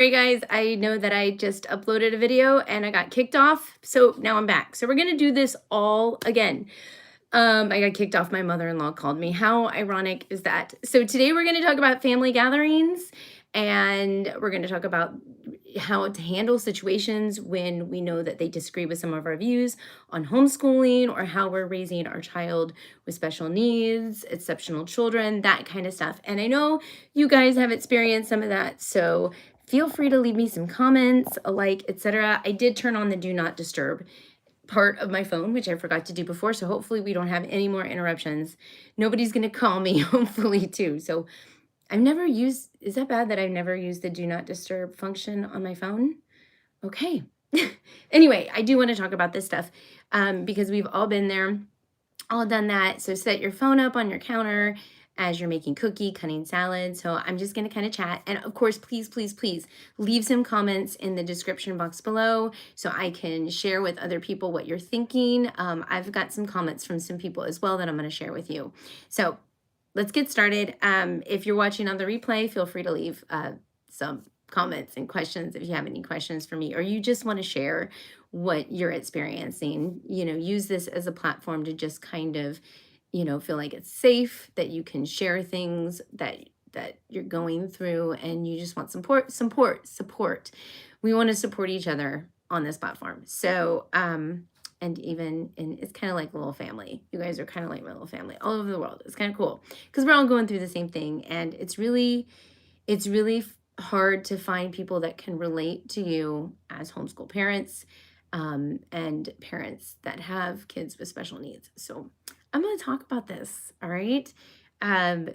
Hey guys, I know that I just uploaded a video and I got kicked off, so now I'm back. So we're gonna do this all again. I got kicked off. My mother-in-law called me. How ironic is that? So today we're gonna talk about family gatherings, and we're gonna talk about how to handle situations when we know that they disagree with some of our views on homeschooling or how we're raising our child with special needs, exceptional children, that kind of stuff. And I know you guys have experienced some of that, so feel free to leave me some comments, a like, etc. I did turn on the do not disturb part of my phone, which I forgot to do before. So hopefully we don't have any more interruptions. Nobody's going to call me, hopefully, too. So I've never used, is that bad that I've never used the do not disturb function on my phone? Okay. Anyway, I do want to talk about this stuff because we've all been there, all done that. So set your phone up on your counter as you're making cookie, cutting salad. So I'm just going to kind of chat. And of course, please, please, please leave some comments in the description box below so I can share with other people what you're thinking. I've got some comments from some people as well that I'm going to share with you. So let's get started. If you're watching on the replay, feel free to leave some comments and questions if you have any questions for me, or you just want to share what you're experiencing. Use this as a platform to just kind of, feel like it's safe, that you can share things that you're going through, and you just want support. We want to support each other on this platform. So, and it's kind of like a little family. You guys are kind of like my little family all over the world. It's kind of cool because we're all going through the same thing, and it's really hard to find people that can relate to you as homeschool parents, and parents that have kids with special needs. So I'm going to talk about this. All right.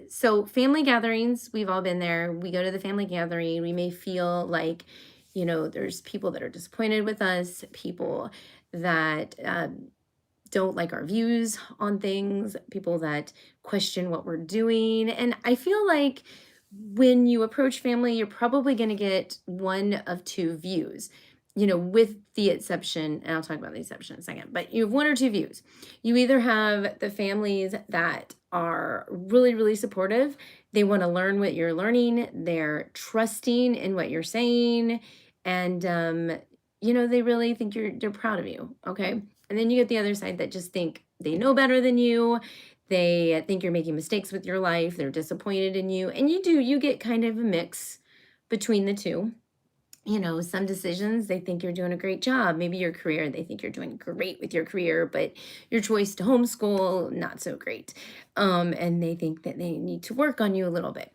So family gatherings, we've all been there. We go to the family gathering. We may feel like, there's people that are disappointed with us, people that don't like our views on things, people that question what we're doing. And I feel like when you approach family, you're probably going to get one of two views, with the exception, and I'll talk about the exception in a second, but you have one or two views. You either have the families that are really, really supportive. They want to learn what you're learning. They're trusting in what you're saying. And, they really think they're proud of you. Okay. And then you get the other side that just think they know better than you. They think you're making mistakes with your life. They're disappointed in you. And you get kind of a mix between the two. Some decisions, they think you're doing a great job. Maybe your career, they think you're doing great with your career, but your choice to homeschool, not so great. And they think that they need to work on you a little bit.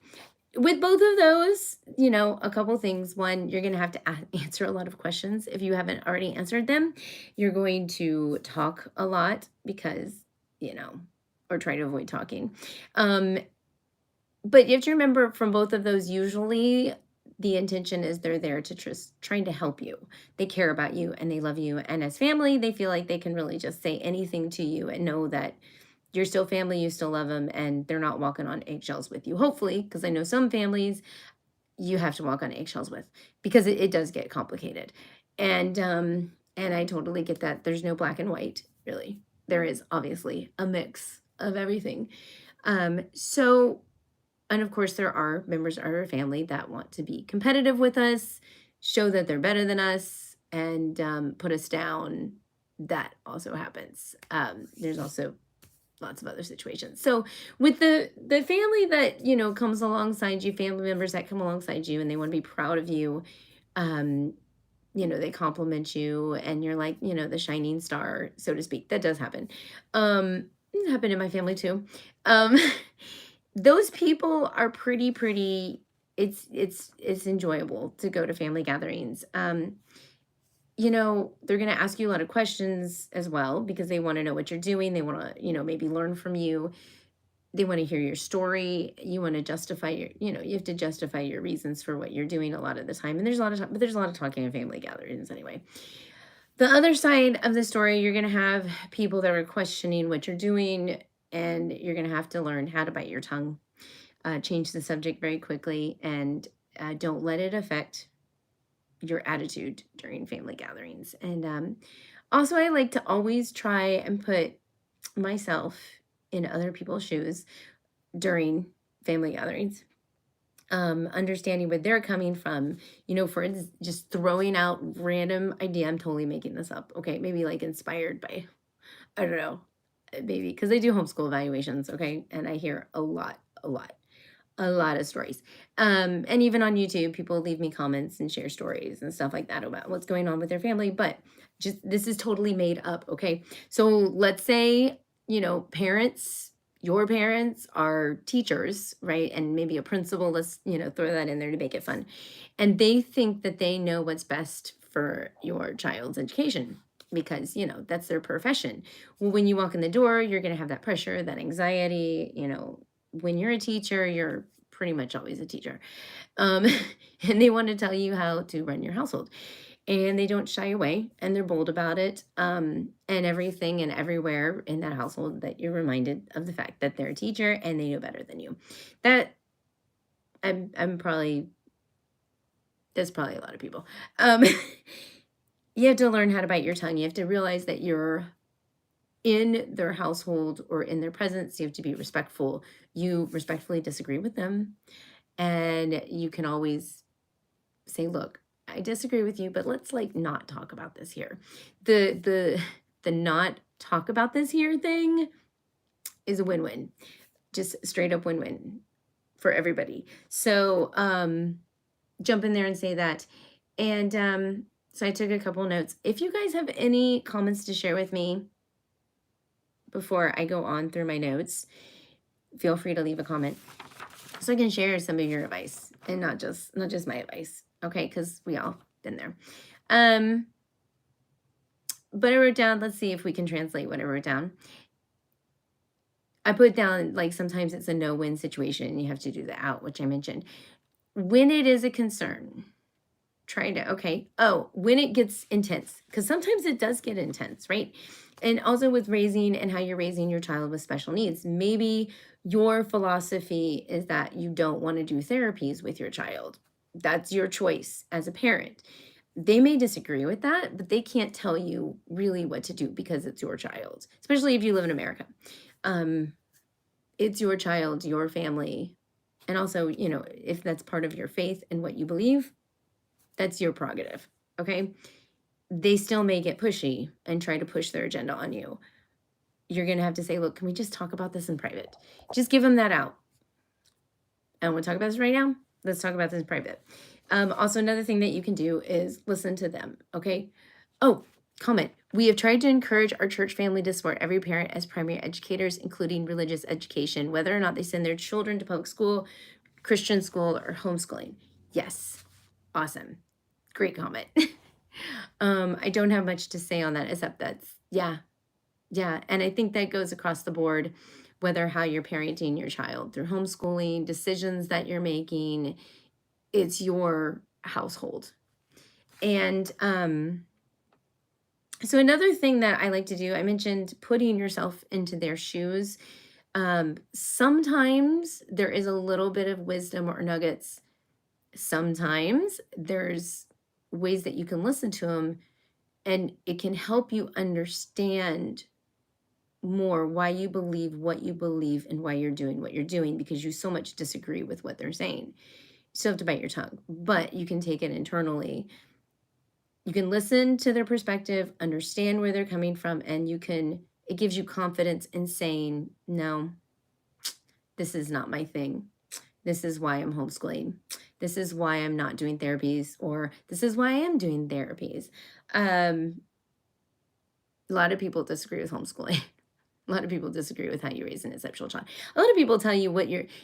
With both of those, a couple things. One, you're going to have to answer a lot of questions. If you haven't already answered them, you're going to talk a lot because, or try to avoid talking. But you have to remember from both of those, usually the intention is they're there to trying to help you. They care about you and they love you. And as family, they feel like they can really just say anything to you and know that you're still family, you still love them, and they're not walking on eggshells with you. Hopefully, because I know some families you have to walk on eggshells with because it does get complicated. And I totally get that. There's no black and white, really. There is obviously a mix of everything. So and of course, there are members of our family that want to be competitive with us, show that they're better than us, and put us down. That also happens. There's also lots of other situations. So with the family that, comes alongside you, family members that come alongside you and they want to be proud of you, um, they compliment you and you're like, the shining star, so to speak. That does happen. It happened in my family too. Um, those people are pretty it's enjoyable to go to family gatherings. They're going to ask you a lot of questions as well because they want to know what you're doing. They want to, maybe learn from you. They want to hear your story. You want to justify you have to justify your reasons for what you're doing a lot of the time. And there's a lot of but there's a lot of talking in family gatherings anyway. The other side of the story, you're going to have people that are questioning what you're doing, and you're going to have to learn how to bite your tongue, change the subject very quickly, and don't let it affect your attitude during family gatherings. And also, I like to always try and put myself in other people's shoes during family gatherings. understanding where they're coming from, for just throwing out random idea. I'm totally making this up. Okay. Maybe like inspired by, I don't know, maybe because they do homeschool evaluations. Okay. And I hear a lot of stories. And even on YouTube, people leave me comments and share stories and stuff like that about what's going on with their family. But just this is totally made up. Okay. So let's say, parents, your parents are teachers, right? And maybe a principal, let's, throw that in there to make it fun. And they think that they know what's best for your child's education because, that's their profession. Well, when you walk in the door, you're going to have that pressure, that anxiety, when you're a teacher, you're pretty much always a teacher. Um, and they want to tell you how to run your household. And they don't shy away and they're bold about it. And everything and everywhere in that household that you're reminded of the fact that they're a teacher and they know better than you. That I'm probably That's probably a lot of people. Um, you have to learn how to bite your tongue. You have to realize that you're in their household or in their presence. You have to be respectful. You respectfully disagree with them. And you can always say, look, I disagree with you, but let's like not talk about this here. The not talk about this here thing is a win-win. Just straight up win-win for everybody. So jump in there and say that. And so I took a couple notes. If you guys have any comments to share with me before I go on through my notes, feel free to leave a comment so I can share some of your advice and not just my advice. Okay, because we all been there. But I wrote down, let's see if we can translate what I wrote down. I put down like sometimes it's a no-win situation and you have to do the out, which I mentioned. When it is a concern, when it gets intense, because sometimes it does get intense, right? And also with raising and how you're raising your child with special needs, maybe your philosophy is that you don't want to do therapies with your child. That's your choice as a parent. They may disagree with that, but they can't tell you really what to do because it's your child, especially if you live in America. It's your child, your family. And also, if that's part of your faith and what you believe, that's your prerogative, okay? They still may get pushy and try to push their agenda on you. You're going to have to say, look, can we just talk about this in private? Just give them that out. I don't want to talk about this right now. Let's talk about this in private. Also, another thing that you can do is listen to them, okay? Oh, comment. We have tried to encourage our church family to support every parent as primary educators, including religious education, whether or not they send their children to public school, Christian school, or homeschooling. Yes. Awesome. Great comment. I don't have much to say on that except yeah. And I think that goes across the board, whether how you're parenting your child through homeschooling, decisions that you're making, it's your household. And so another thing that I like to do, I mentioned putting yourself into their shoes. Sometimes there is a little bit of wisdom or nuggets. Sometimes there's ways that you can listen to them and it can help you understand more why you believe what you believe and why you're doing what you're doing because you so much disagree with what they're saying. You still have to bite your tongue, but you can take it internally. You can listen to their perspective, understand where they're coming from, and it gives you confidence in saying, no, this is not my thing. This is why I'm homeschooling. This is why I'm not doing therapies, or this is why I am doing therapies. A lot of people disagree with homeschooling. A lot of people disagree with how you raise an exceptional child. A lot of people tell you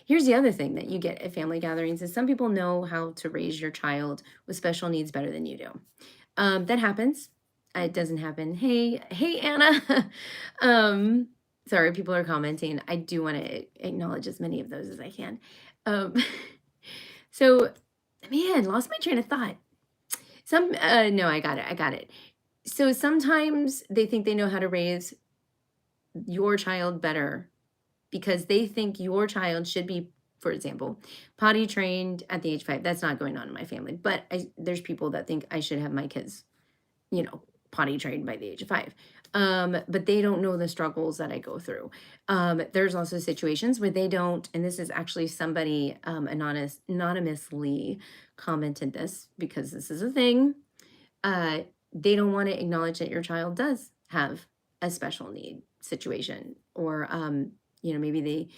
here's the other thing that you get at family gatherings is some people know how to raise your child with special needs better than you do. That happens. It doesn't happen. Hey, Anna. Sorry, people are commenting. I do want to acknowledge as many of those as I can. So, man, lost my train of thought. No, I got it. So sometimes they think they know how to raise your child better because they think your child should be, for example, potty trained at the age 5. That's not going on in my family, but there's people that think I should have my kids, potty trained by the age of 5. But they don't know the struggles that I go through. There's also situations where they don't, and this is actually somebody anonymously commented this because this is a thing. Uh, they don't want to acknowledge that your child does have a special need situation, or maybe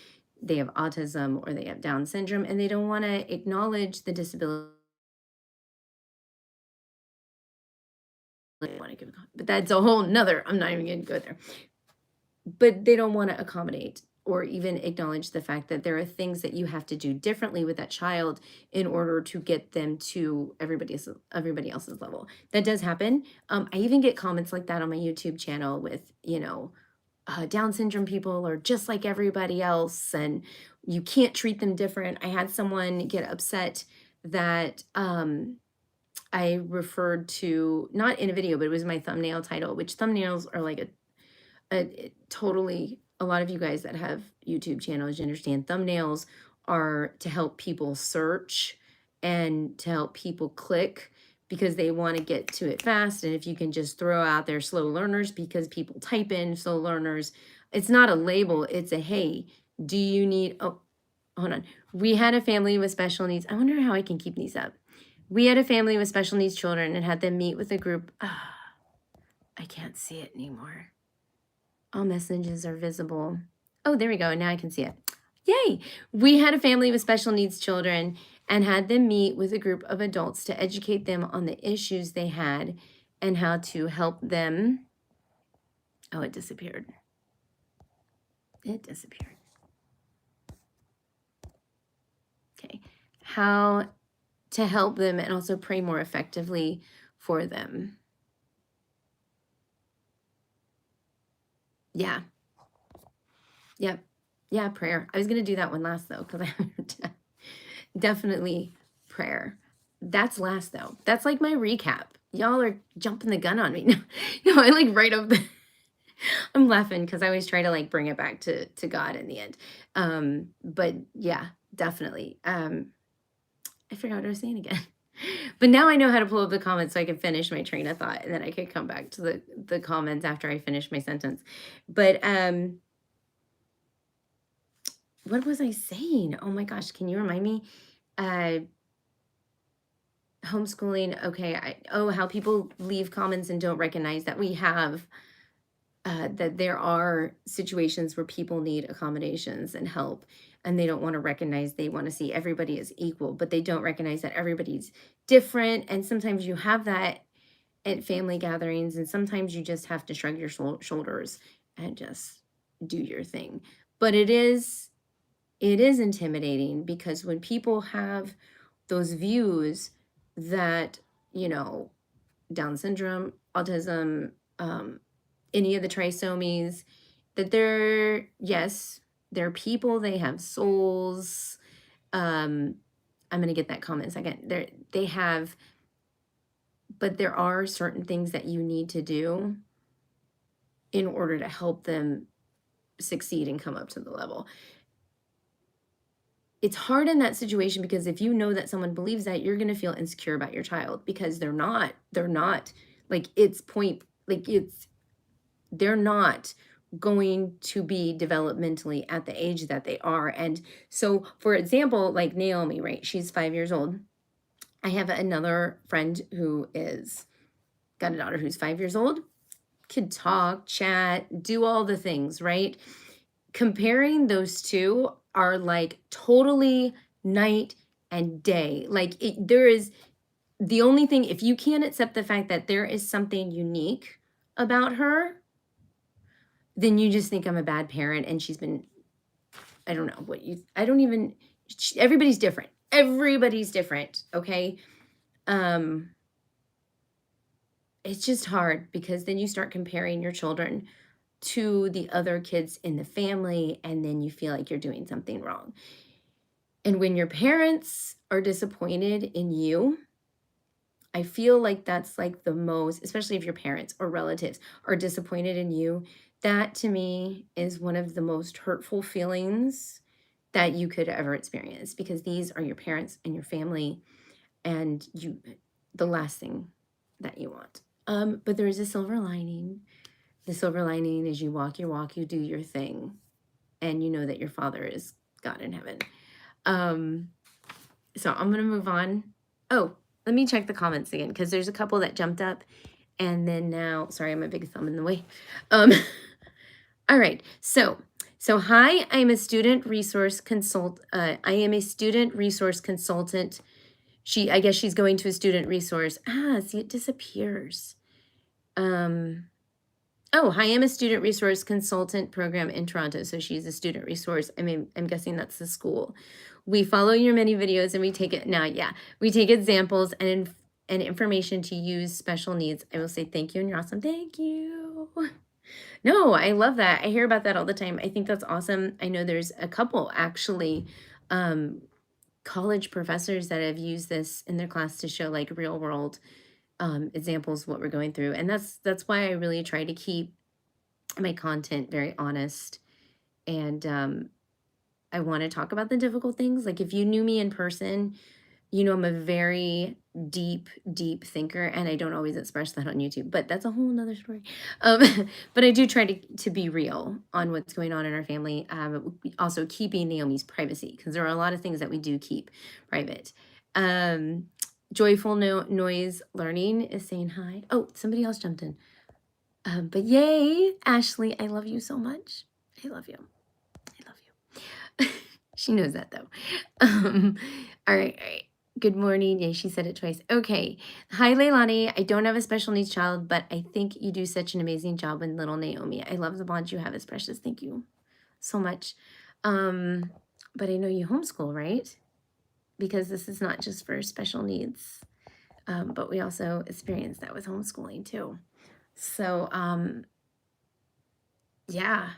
they have autism or they have Down syndrome, and they don't want to acknowledge the disability. Want to give, but that's a whole nother. I'm not even going to go there. But they don't want to accommodate or even acknowledge the fact that there are things that you have to do differently with that child in order to get them to everybody else's level. That does happen. I even get comments like that on my YouTube channel with, Down syndrome people are just like everybody else and you can't treat them different. I had someone get upset that I referred to, not in a video, but it was my thumbnail title, which thumbnails are like totally, a lot of you guys that have YouTube channels, you understand thumbnails are to help people search and to help people click because they want to get to it fast. And if you can just throw out their slow learners, because people type in slow learners, it's not a label, it's a, hey, do you need, oh, hold on. We had a family with special needs. I wonder how I can keep these up. We had a family with special needs children and had them meet with a group. I can't see it anymore. All messages are visible. Oh, there we go. Now I can see it. Yay! We had a family with special needs children and had them meet with a group of adults to educate them on the issues they had and how to help them. Oh, it disappeared. It disappeared. Okay. How to help them and also pray more effectively for them. Yeah. Yep. Yeah, prayer. I was going to do that one last though, because I definitely prayer. That's last though. That's like my recap. Y'all are jumping the gun on me. I like right up the I'm laughing because I always try to like bring it back to God in the end. But yeah, definitely. I forgot what I was saying again. But now I know how to pull up the comments so I can finish my train of thought and then I could come back to the comments after I finish my sentence. But what was I saying? Oh my gosh, can you remind me? Homeschooling, okay. How people leave comments and don't recognize that we have that there are situations where people need accommodations and help, and they don't want to recognize, they want to see everybody as equal, but they don't recognize that everybody's different. And sometimes you have that at family gatherings, and sometimes you just have to shrug your shoulders and just do your thing. But it is intimidating because when people have those views that, Down syndrome, autism, any of the trisomies, that yes, they're people, they have souls. I'm going to get that comment in a second. They have, but there are certain things that you need to do in order to help them succeed and come up to the level. It's hard in that situation because if you know that someone believes that, you're going to feel insecure about your child because they're not like they're not going to be developmentally at the age that they are. And so, for example, like Naomi, right? She's 5 years old. I have another friend who is got a daughter who's 5 years old, could talk, chat, do all the things, right? Comparing those two are like totally night and day. Like there is the only thing, if you can't accept the fact that there is something unique about her, then you just think I'm a bad parent and she's been, I don't know what you, I don't even, everybody's different. Everybody's different. Okay. It's just hard because then you start comparing your children to the other kids in the family and then you feel like you're doing something wrong. And when your parents are disappointed in you, I feel like that's like the most, especially if your parents or relatives are disappointed in you, that to me is one of the most hurtful feelings that you could ever experience because these are your parents and your family and the last thing that you want. But there is a silver lining. The silver lining is you walk your walk, you do your thing, and you know that your Father is God in heaven. So I'm going to move on. Oh, let me check the comments again, because there's a couple that jumped up. And then now, sorry, I'm a big thumb in the way. All right. So hi, I'm a student resource I am a student resource consultant. I guess she's going to a student resource. See, it disappears. Oh, hi, I'm a student resource consultant program in Toronto. So she's a student resource. I mean, I'm guessing that's the school. We follow your many videos and we take it now. Yeah, we take examples and information to use special needs. I will say thank you and you're awesome. Thank you. No, I love that. I hear about that all the time. I think that's awesome. I know there's a couple actually college professors that have used this in their class to show like real world examples of what we're going through. And that's why I really try to keep my content very honest. And I want to talk about the difficult things. Like if you knew me in person, you know, I'm a very deep thinker, and I don't always express that on YouTube, but that's a whole nother story. But I do try to be real on what's going on in our family. Also keeping Naomi's privacy, because there are a lot of things that we do keep private. Joyful noise learning is saying hi. Oh, somebody else jumped in. But yay, Ashley, I love you so much. I love you. I love you. She knows that though. All right. Good morning. Yeah, she said it twice. Okay. Hi, Leilani. I don't have a special needs child, but I think you do such an amazing job with little Naomi. I love the bond you have. It's precious. Thank you so much. But I know you homeschool, right? Because this is not just for special needs, but we also experience that with homeschooling too. So, yeah,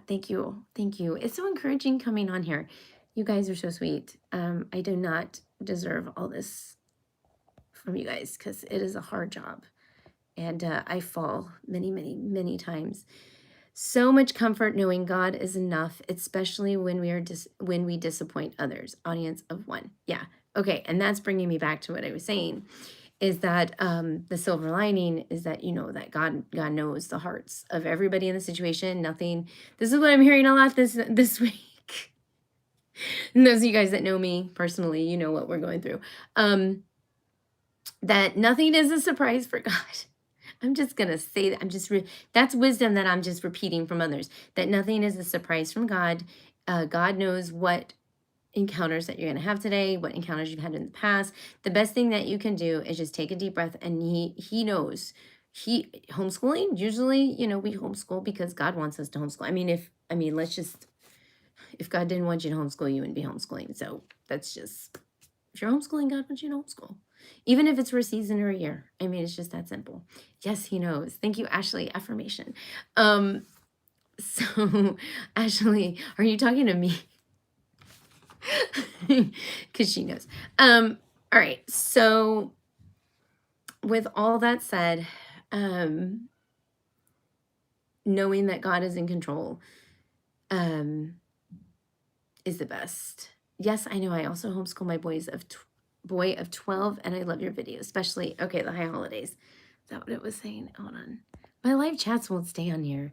thank you. It's so encouraging coming on here. You guys are so sweet. I do not deserve all this from you guys because it is a hard job, and I fall many times. So much comfort knowing God is enough, especially when we disappoint others. Audience of one. Yeah. Okay. And that's bringing me back to what I was saying, is that the silver lining is that, you know, that God knows the hearts of everybody in the situation. Nothing. This is what I'm hearing a lot this week. And those of you guys that know me personally, you know what we're going through. That nothing is a surprise for God. I'm just going to say that. That's wisdom that I'm just repeating from others, that nothing is a surprise from God. God knows what encounters that you're going to have today, what encounters you've had in the past. The best thing that you can do is just take a deep breath, and he knows. Homeschooling, usually, you know, we homeschool because God wants us to homeschool. If God didn't want you to homeschool, you wouldn't be homeschooling. So that's just, if you're homeschooling, God wants you to homeschool. Even if it's for a season or a year. I mean, it's just that simple. Yes, he knows. Thank you, Ashley. Affirmation. So Ashley, are you talking to me? Because she knows. All right. So with all that said, knowing that God is in control is the best. Yes, I know. I also homeschool my boy of 12, and I love your videos, especially, okay, the high holidays. Is that what it was saying? Hold on. My live chats won't stay on here.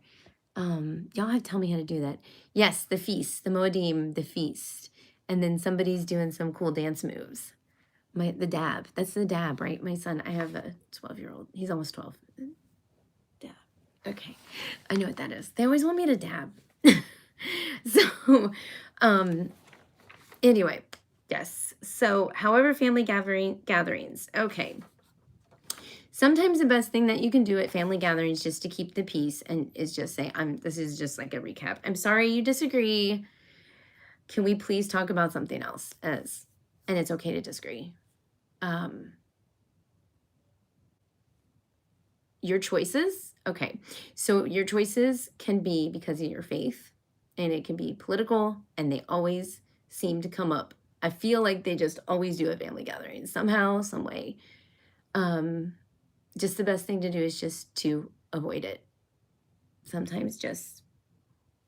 Y'all have to tell me how to do that. Yes, the feast, the Moedim, the feast. And then somebody's doing some cool dance moves. The dab. That's the dab, right? My son, I have a 12-year-old. He's almost 12. Dab. Okay. I know what that is. They always want me to dab. So, anyway, yes. So, however, family gatherings. Okay. Sometimes the best thing that you can do at family gatherings just to keep the peace and is just say, this is just like a recap. I'm sorry you disagree. Can we please talk about something else? And it's okay to disagree. Your choices. Okay. So your choices can be because of your faith, and it can be political, and they always seem to come up. I feel like they just always do at family gatherings somehow, some way. Just the best thing to do is just to avoid it. Sometimes just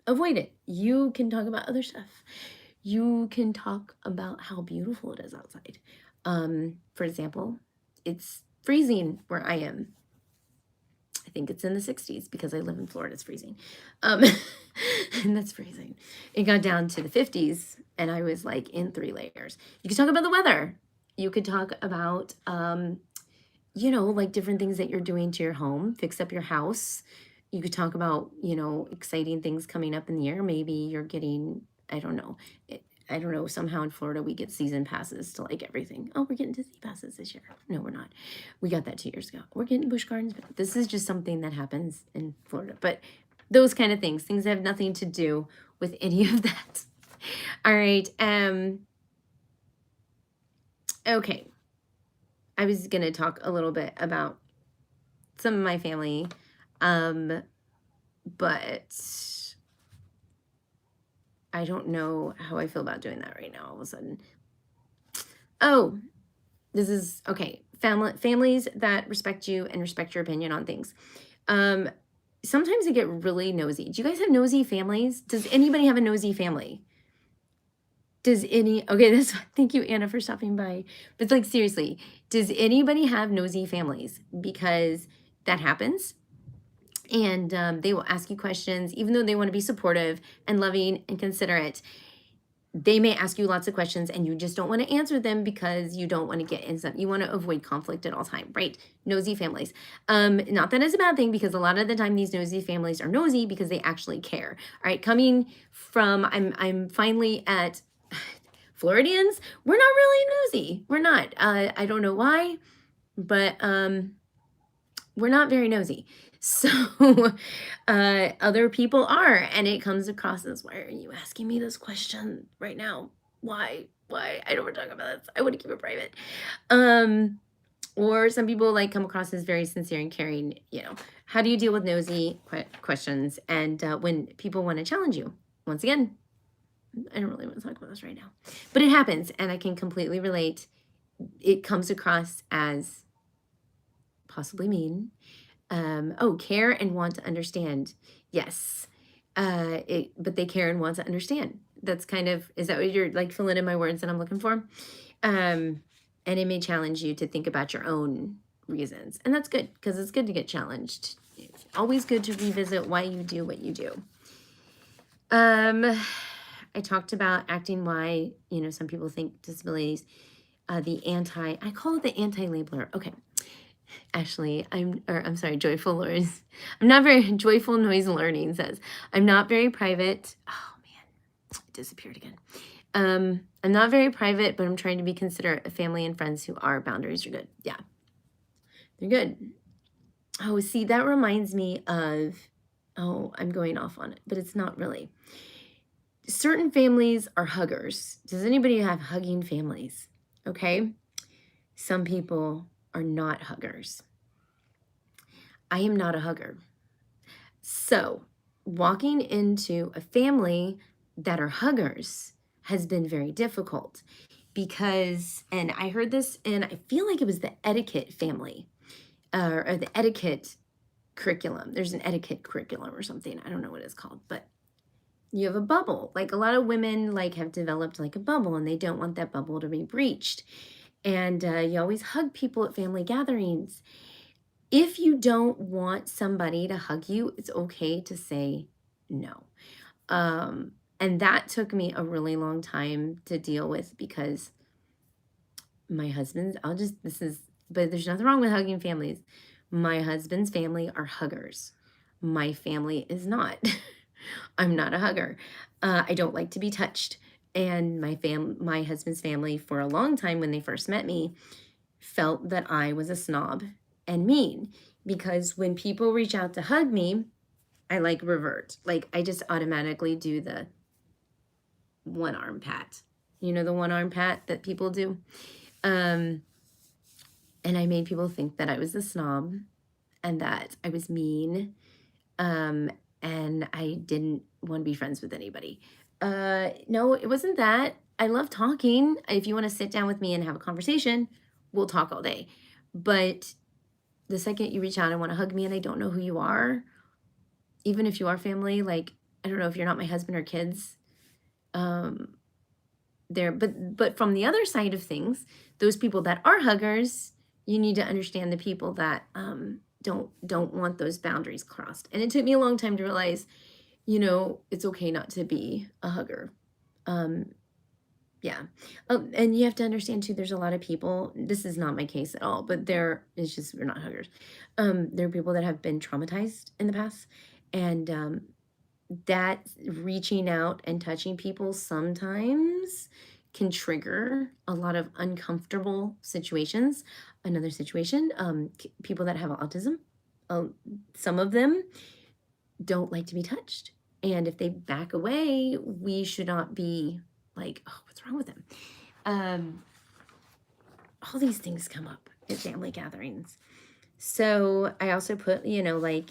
avoid it. You can talk about other stuff. You can talk about how beautiful it is outside. For example, it's freezing where I am. I think it's in the 60s because I live in Florida. It's freezing. And that's freezing. It got down to the 50s and I was like in 3 layers. You could talk about the weather. You could talk about, like different things that you're doing to your home, fix up your house. You could talk about, exciting things coming up in the year. Maybe you're getting, I don't know. I don't know. Somehow in Florida, we get season passes to like everything. Oh, we're getting Disney passes this year. No, we're not. We got that 2 years ago. We're getting Busch Gardens. This is just something that happens in Florida. But those kind of things that have nothing to do with any of that. All right. Okay. I was going to talk a little bit about some of my family, but I don't know how I feel about doing that right now all of a sudden. Oh, this is okay. Families that respect you and respect your opinion on things. Sometimes they get really nosy. Do you guys have nosy families? Does anybody have a nosy family? Okay, thank you, Anna, for stopping by. But like, seriously, does anybody have nosy families? Because that happens. And they will ask you questions, even though they want to be supportive and loving and considerate. They may ask you lots of questions and you just don't want to answer them because you don't want to get in some, you want to avoid conflict at all time, right? Nosy families. Not that it's a bad thing because a lot of the time these nosy families are nosy because they actually care. All right, coming from, I'm finally at Floridians, we're not really nosy. We're not. I don't know why, but we're not very nosy. So other people are, and it comes across as, why are you asking me this question right now? Why? I don't want to talk about this. I want to keep it private. Or some people like come across as very sincere and caring. How do you deal with nosy questions and when people want to challenge you? Once again, I don't really want to talk about this right now, but it happens, and I can completely relate. It comes across as possibly mean. Care and want to understand. Yes. But they care and want to understand. That's kind of, is that what you're like filling in my words that I'm looking for? And it may challenge you to think about your own reasons. And that's good because it's good to get challenged. It's always good to revisit why you do what you do. I talked about acting why, some people think disabilities, I call it the anti-labeler. Okay. Ashley, I'm sorry, Joyful Noise. Joyful Noise Learning says, I'm not very private. Oh man, it disappeared again. I'm not very private, but I'm trying to be considerate of family and friends who are. Boundaries are good. Yeah, they're good. Oh, see, that reminds me of, I'm going off on it, but it's not really. Certain families are huggers. Does anybody have hugging families? Okay. Some people are not huggers. I am not a hugger. So walking into a family that are huggers has been very difficult because, and I heard this, and I feel like it was the etiquette family or the etiquette curriculum. There's an etiquette curriculum or something. I don't know what it's called, but you have a bubble. Like a lot of women have developed like a bubble and they don't want that bubble to be breached. And you always hug people at family gatherings. If you don't want somebody to hug you, it's okay to say no. And that took me a really long time to deal with because my husband's, but there's nothing wrong with hugging families. My husband's family are huggers. My family is not. I'm not a hugger. I don't like to be touched. And my husband's family, for a long time when they first met me, felt that I was a snob and mean because when people reach out to hug me, I revert. I just automatically do the one arm pat. The one arm pat that people do. And I made people think that I was a snob and that I was mean. And I didn't want to be friends with anybody. No, it wasn't that. I love talking. If you want to sit down with me and have a conversation, we'll talk all day. But the second you reach out and want to hug me and I don't know who you are, even if you are family, I don't know if you're not my husband or kids, but from the other side of things, those people that are huggers, you need to understand the people that don't want those boundaries crossed. And it took me a long time to realize, it's okay not to be a hugger. Um, yeah. And you have to understand too, there's a lot of people, this is not my case at all, but it's just, we're not huggers. There are people that have been traumatized in the past, and that reaching out and touching people sometimes can trigger a lot of uncomfortable situations. Another situation, people that have autism, some of them don't like to be touched. And if they back away, we should not be like, oh, what's wrong with them? All these things come up at family gatherings. So I also put, like,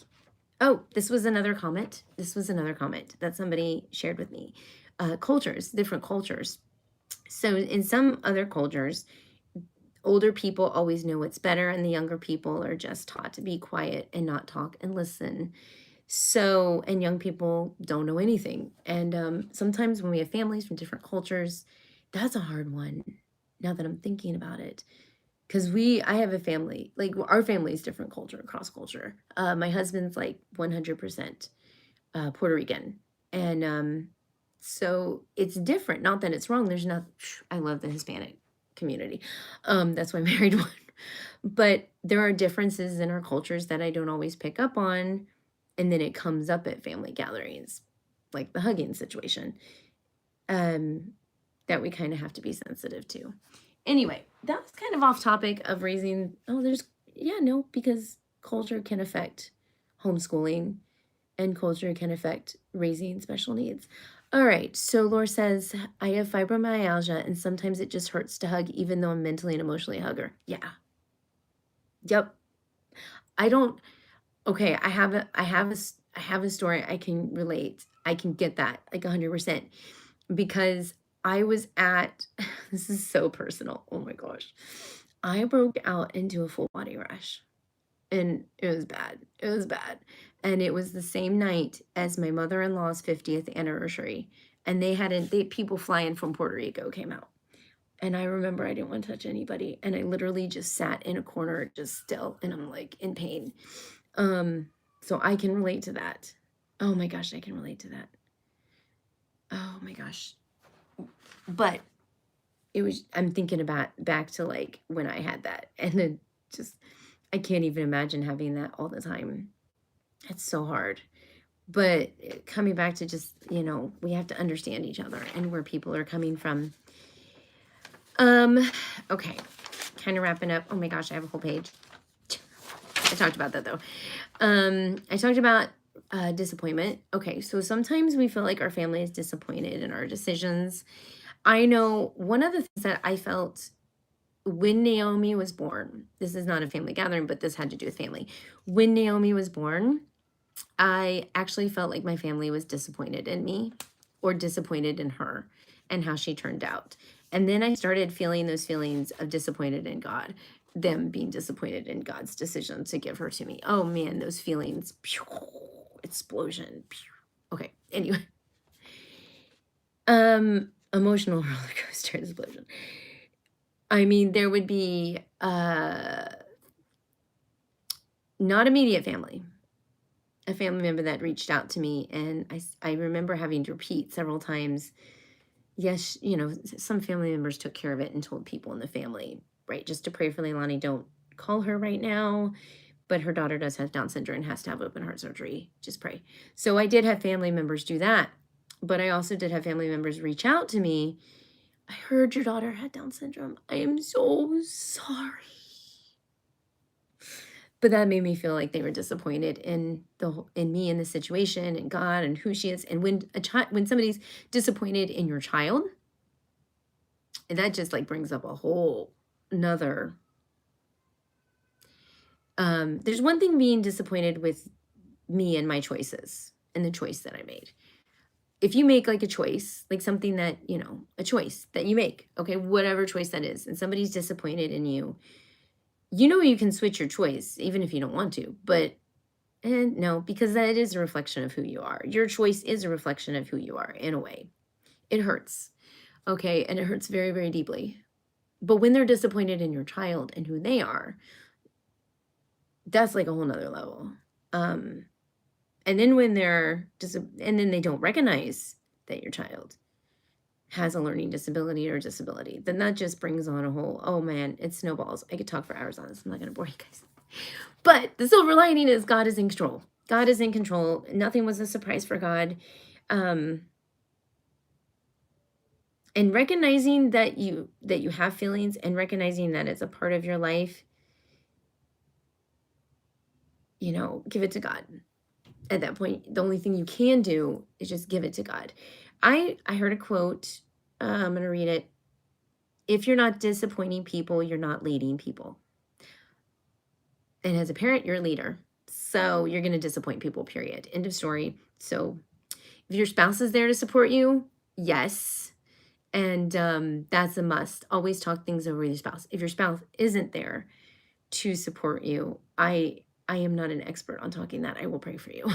oh, this was another comment. This was another comment that somebody shared with me. Cultures, different cultures. So in some other cultures, older people always know what's better, and the younger people are just taught to be quiet and not talk and listen. So, and young people don't know anything. And sometimes when we have families from different cultures, that's a hard one, now that I'm thinking about it. Because I have a family, like our family is different culture, cross culture. My husband's like 100% Puerto Rican. And so it's different. Not that it's wrong. There's not, I love the Hispanic community. That's why I married one. But there are differences in our cultures that I don't always pick up on. And then it comes up at family gatherings, like the hugging situation, that we kind of have to be sensitive to. Anyway, that was kind of off topic of raising. Because culture can affect homeschooling, and culture can affect raising special needs. All right, so Laura says, I have fibromyalgia, and sometimes it just hurts to hug, even though I'm mentally and emotionally a hugger. Yeah. Yep. I don't. Okay, I have a story I can relate. I can get that like 100%, because I was at, this is so personal. Oh my gosh. I broke out into a full body rash, and it was bad. It was bad. And it was the same night as my mother-in-law's 50th anniversary. And people flying from Puerto Rico came out. And I remember I didn't want to touch anybody. And I literally just sat in a corner, just still, and I'm like in pain. So I can relate to that. Oh my gosh, I can relate to that. Oh my gosh. But I'm thinking about back to like when I had that, and then just, I can't even imagine having that all the time. It's so hard. But coming back to just, we have to understand each other and where people are coming from. Okay, kind of wrapping up. Oh my gosh, I have a whole page. I talked about that though. I talked about disappointment. Okay, so sometimes we feel like our family is disappointed in our decisions. I know one of the things that I felt when Naomi was born, this is not a family gathering, but this had to do with family. When Naomi was born, I actually felt like my family was disappointed in me, or disappointed in her and how she turned out. And then I started feeling those feelings of disappointed in God, them being disappointed in God's decision to give her to me. Oh man, those feelings, explosion. Okay, anyway. Emotional roller coaster explosion. I mean, there would be not immediate family, a family member that reached out to me, and I remember having to repeat several times, yes, some family members took care of it and told people in the family, right, just to pray for Leilani. Don't call her right now, but her daughter does have Down syndrome and has to have open heart surgery. Just pray. So I did have family members do that, but I also did have family members reach out to me. I heard your daughter had Down syndrome. I am so sorry. But that made me feel like they were disappointed in me and the situation and God and who she is. And when somebody's disappointed in your child, that just like brings up a whole another. There's one thing being disappointed with me and my choices and the choice that I made. If you make like a choice, like something that, a choice that you make, okay, whatever choice that is, and somebody's disappointed in you, you can switch your choice even if you don't want to, but no, because that is a reflection of who you are. Your choice is a reflection of who you are in a way. It hurts, okay, and it hurts very, very deeply. But when they're disappointed in your child and who they are, that's like a whole nother level. Um, and then when they're just, and then they don't recognize that your child has a learning disability or disability, then that just brings on a whole, oh man, it snowballs. I could talk for hours on this. I'm not going to bore you guys. But the silver lining is God is in control. God is in control. Nothing was a surprise for God. Um, and recognizing that you have feelings and recognizing that it's a part of your life, give it to God. At that point, the only thing you can do is just give it to God. I heard a quote. I'm going to read it. If you're not disappointing people, you're not leading people. And as a parent, you're a leader. So you're going to disappoint people, period. End of story. So if your spouse is there to support you, yes. And that's a must. Always talk things over with your spouse. If your spouse isn't there to support you, I am not an expert on talking that. I will pray for you.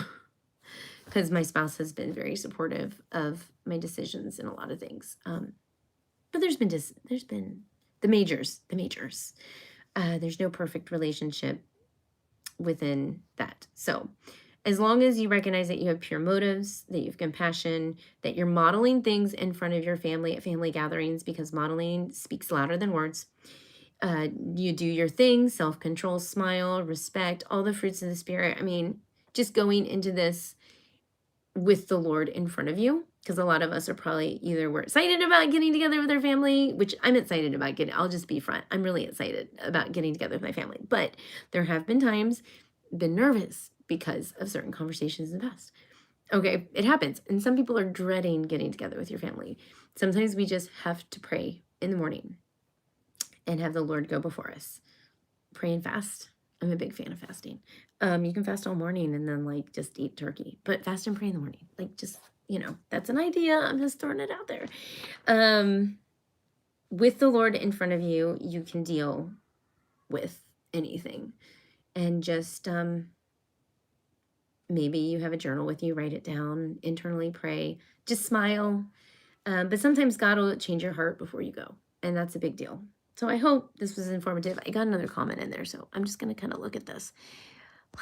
Because my spouse has been very supportive of my decisions in a lot of things. But there's been the majors. There's no perfect relationship within that. So as long as you recognize that you have pure motives, that you have compassion, that you're modeling things in front of your family at family gatherings, because modeling speaks louder than words. You do your thing, self-control, smile, respect, all the fruits of the Spirit. I mean, just going into this with the Lord in front of you, because a lot of us are probably either we're excited about getting together with our family, which I'm excited about getting, I'll just be front. I'm really excited about getting together with my family. But there have been times been nervous because of certain conversations in the past. Okay, it happens. And some people are dreading getting together with your family. Sometimes we just have to pray in the morning and have the Lord go before us. Pray and fast. I'm a big fan of fasting. You can fast all morning and then like just eat turkey, but fast and pray in the morning. Like just, that's an idea. I'm just throwing it out there. With the Lord in front of you, you can deal with anything. And just maybe you have a journal with you, write it down, internally pray, just smile. But sometimes God will change your heart before you go. And that's a big deal. So I hope this was informative. I got another comment in there, so I'm just going to kind of look at this.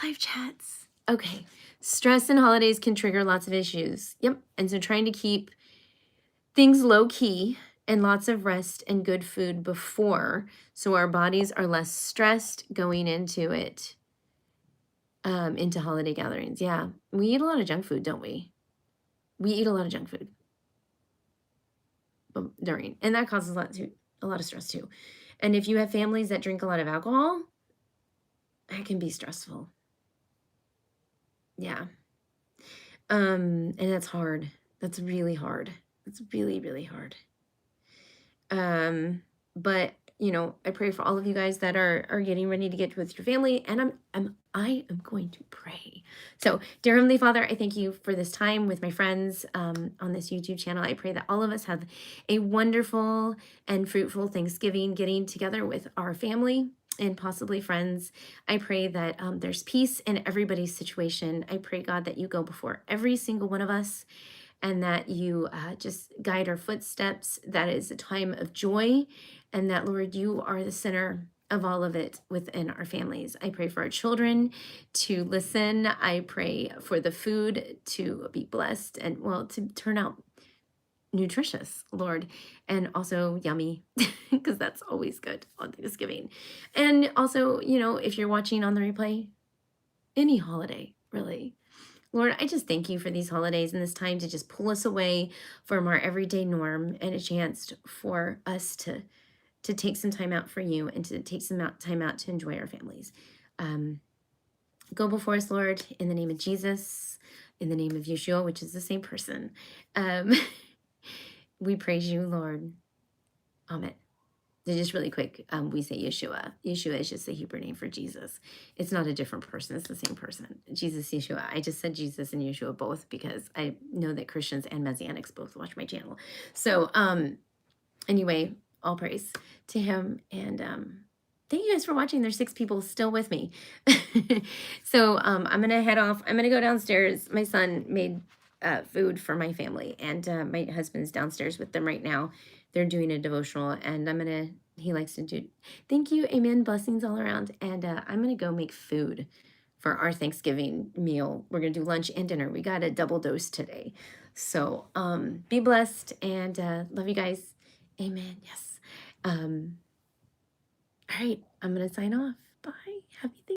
Live chats. Okay. Stress and holidays can trigger lots of issues. Yep. And so trying to keep things low key and lots of rest and good food before, so our bodies are less stressed going into it, into holiday gatherings. Yeah. We eat a lot of junk food, don't we? We eat a lot of junk food during, and that causes a lot of stress too. And if you have families that drink a lot of alcohol, that can be stressful. Yeah. And that's hard. That's really hard. It's really, really hard. But I pray for all of you guys that are getting ready to get with your family, and I am going to pray. So, dear Heavenly Father, I thank you for this time with my friends on this YouTube channel. I pray that all of us have a wonderful and fruitful Thanksgiving, getting together with our family and possibly friends. I pray that there's peace in everybody's situation. I pray, God, that you go before every single one of us, and that you just guide our footsteps. That is a time of joy, and that, Lord, you are the center of all of it within our families. I pray for our children to listen. I pray for the food to be blessed and, well, to turn out nutritious, Lord, and also yummy, because that's always good on Thanksgiving. And also, if you're watching on the replay, any holiday, really, Lord, I just thank you for these holidays and this time to just pull us away from our everyday norm, and a chance for us to take some time out for you, and to take some time out to enjoy our families. Go before us, Lord, in the name of Jesus, in the name of Yeshua, which is the same person. We praise you, Lord. Amen. Just really quick, we say Yeshua. Yeshua is just the Hebrew name for Jesus. It's not a different person. It's the same person. Jesus, Yeshua. I just said Jesus and Yeshua both because I know that Christians and Messianics both watch my channel. So anyway, all praise to him. And thank you guys for watching. There's 6 people still with me. So I'm going to head off. I'm going to go downstairs. My son made food for my family, and my husband's downstairs with them right now. They're doing a devotional, and I'm going to He likes to do. Thank you. Amen. Blessings all around. And I'm going to go make food for our Thanksgiving meal. We're going to do lunch and dinner. We got a double dose today. So be blessed and love you guys. Amen. Yes. All right. I'm going to sign off. Bye. Happy Thanksgiving.